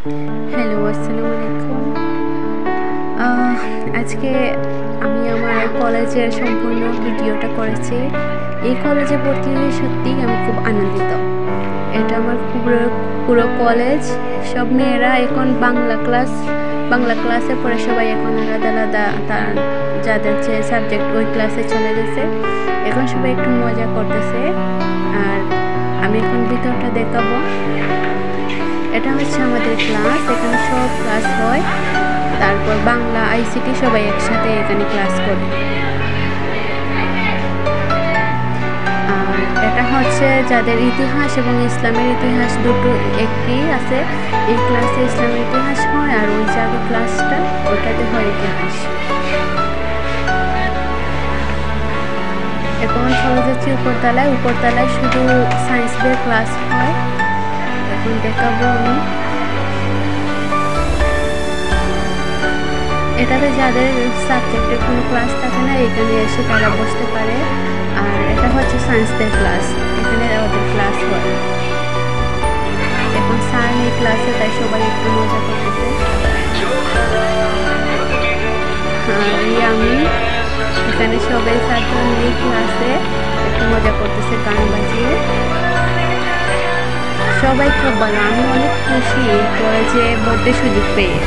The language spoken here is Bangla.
হ্যালো, আসসালামু আলাইকুম। আজকে আমি আমার কলেজের সম্পূর্ণ ভিডিওটা করেছি। এই কলেজে ভর্তি হয়ে সত্যিই আমি খুব আনন্দিত। এটা আমার পুরো কলেজ। সব মেয়েরা এখন বাংলা ক্লাসে পড়ে, সবাই এখন আলাদা আলাদা যাদের যে সাবজেক্ট ওই ক্লাসে চলে গেছে। এখন সবাই একটু মজা করতেছে। আর আমি এখন ভিতরটা দেখাবো। এটা হচ্ছে আমাদের ক্লাস। এখানে সব ক্লাস হয়, তারপর বাংলা আইসিটি সবাই একসাথে এখানে ক্লাস করে। আর এটা হচ্ছে যাদের ইতিহাস এবং ইসলামের ইতিহাস দুটো একই আছে। এই ক্লাসে ইসলামের ইতিহাস হয়, আর ওই জায়গায় ক্লাসটা ওটাতে হয় ইতিহাস। এখন চলে যাচ্ছি উপরতলায় শুধু সায়েন্সদের ক্লাস হয়। এখন দেখাবো আমি। এটাতে যাদের সাবজেক্টের কোনো ক্লাস থাকে না, এখানে এসে তারা বসতে পারে। আর এটা হচ্ছে সায়েন্সদের ক্লাস, এখানে ওদের ক্লাস হয়। এখন স্যার নেই ক্লাসে, তাই সবাই একটু মজা করতেছে। আর আমি এখানে সবাই ছাত্র নেই ক্লাসে একটু মজা করতেছে গান বাজিয়ে। সবাই খুব ভালো, আমি অনেক খুশি কলেজে ভর্তির সুযোগ পেয়ে।